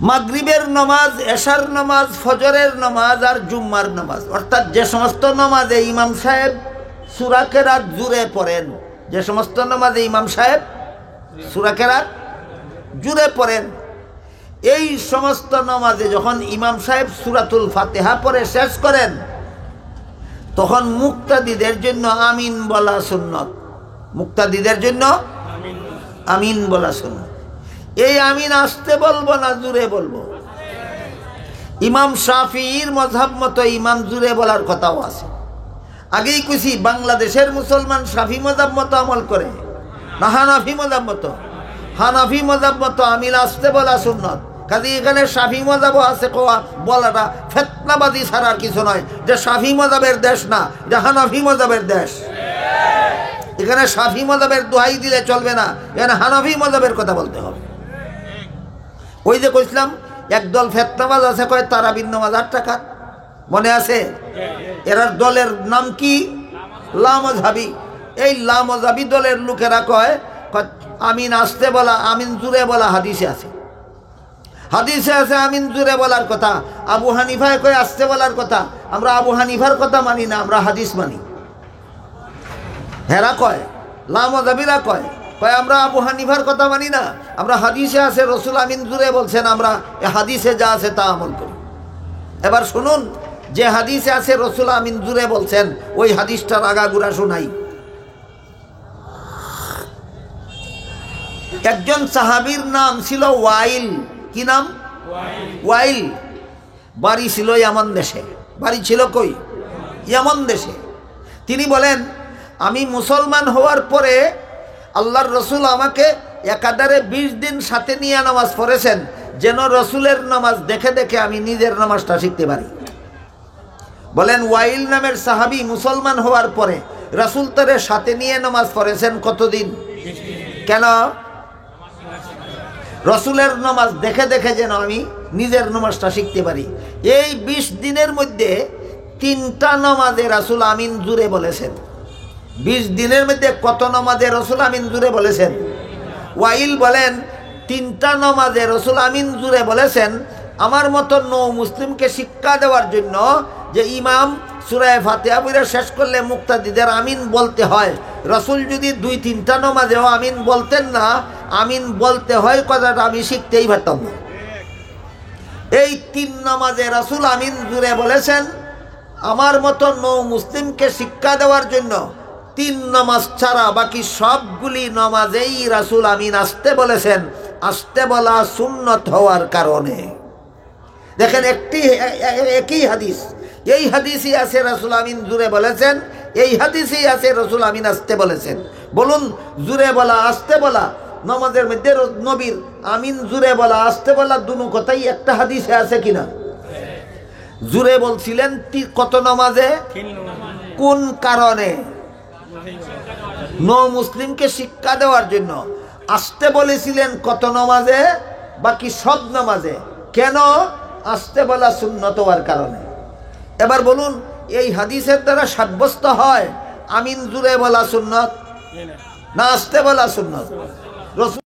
মাগরিবের নামাজ, এশার নামাজ, ফজরের নামাজ আর জুম্মার নামাজ, অর্থাৎ যে সমস্ত নামাজে ইমাম সাহেব সূরা কেরাত জুড়ে পড়েন, যে সমস্ত নামাজে ইমাম সাহেব সূরা কেরাত জুড়ে পড়েন, এই সমস্ত নামাজে যখন ইমাম সাহেব সূরাতুল ফাতিহা পড়ে শেষ করেন তখন মুক্তাদিদের জন্য আমিন বলা সুন্নত। মুক্তাদিদের জন্য আমিন বলা সুন্নত। এই আমিন আসতে বলবো না জুড়ে বলবো? ইমাম শাফিঈর মযহাব মতো ইমাম জুড়ে বলার কথাও আছে। আগেই কইছি বাংলাদেশের মুসলমান শাফি মযহাব মতো আমল করে না হানাফি মযহাব মতো? হানাফি মযহাব মতো আমিন আসতে বলা সুন্নত। কাজে এখানে শাফি মযহাবও আছে বলাটা ফিতনাবাদী ছাড়া আর কিছু নয়। যে শাফি মযহাবের দেশ না, যে হানাফি মযহাবের দেশ। এখানে শাফি মযহাবের দোহাই দিলে চলবে না, এখানে হানাফি মযহাবের কথা বলতে হবে। ওই যে কইছিলাম একদল ফিতনাবাজ আছে, কয় তারাবির নামাজ 8 টাকা, মনে আছে? এরার দলের নাম কি? লামাযহাবী। এই লামাযহাবী দলের লোকেরা কয় আমিন আসতে বলা, আমিন জুড়ে বলা হাদিসে আছে। হাদিসে আছে আমিন জুড়ে বলার কথা। আবু হানিফায় কয় আসতে বলার কথা। আমরা আবু হানিফার কথা মানি না, আমরা হাদিস মানি। হেরা কয়, লামাযহাবীরা কয় আমরা আবু হানিফার কথা মানি না, আমরা হাদিসে আছে রসুল আমিন জুড়ে বলছেন, আমরা হাদিসে যা আছে তা আমল করি। এবার শুনুন, যে হাদিসে আছে রসুল আমিন জুড়ে বলছেন ওই হাদিসটার আগাগোড়া শোনাই। একজন সাহাবীর নাম ছিল ওয়াইল। কি নাম? ওয়াইল। বাড়ি ছিল ইয়ামান দেশে। বাড়ি ছিল কই? ইয়ামান দেশে। তিনি বলেন, আমি মুসলমান হওয়ার পরে আল্লাহর রসুল আমাকে একাধারে 20 দিন সাথে নিয়ে নামাজ পড়েছেন, যেন রসুলের নামাজ দেখে দেখে আমি নিজের নামাজটা শিখতে পারি। বলেন ওয়াইল নামের সাহাবী মুসলমান হওয়ার পরে রসুল তারে সাথে নিয়ে নামাজ পড়েছেন কতদিন? কেন? রসুলের নামাজ দেখে দেখে যেন আমি নিজের নামাজটা শিখতে পারি। এই 20 দিনের মধ্যে 3টা নামাজে রসুল আমিন জুড়ে বলেছেন। 20 দিনের মধ্যে কত নামাজে রসুল আমিন জুড়ে বলেছেন? ওয়াইল বলেন 3টা নামাজে রসুল আমিন জুড়ে বলেছেন। আমার মতো নৌ মুসলিমকে শিক্ষা দেওয়ার জন্য যে ইমাম সূরা ফাতিহা পড়ে শেষ করলে মুক্তাদিদের আমিন বলতে হয়, রসুল যদি 2-3টা নামাজেও আমিন বলতেন না, আমিন বলতে হয় কথাটা আমি শিখতেই পারতাম না। এই 3 নামাজে রসুল আমিন জুড়ে বলেছেন। আমার মতো নৌ মুসলিমকে শিক্ষা দেওয়ার জন্য 3 নামাজ ছাড়া বাকি সবগুলি নামাজেই রাসূল আমিন আসতে বলেছেন। আসতে বলা সুন্নত হওয়ার কারণে। দেখেন একই হাদিস, এই হাদিসই আছে রাসূল আমিন জুড়ে বলেছেন, এই হাদিসই আছে রাসূল আমিন আসতে বলেছেন। বলুন, জুড়ে বলা আসতে বলা নামাজের মধ্যে নবীর আমিন জুড়ে বলা আসতে বলা দুনো কথাই একটা হাদিসে আছে কিনা? জুড়ে বলছিলেন কত নামাজে? কোন কারণে? নৌ মুসলিমকে শিক্ষা দেওয়ার জন্য। আসতে বলেছিলেন কত নামাজে? বাকি সব নামাজে। কেন? আসতে বলা সুন্নত হওয়ার কারণে। এবার বলুন, এই হাদিসের দ্বারা সাব্যস্ত হয় আমিন জুড়ে বলা সুন্নত না আসতে বলা সুন্নত?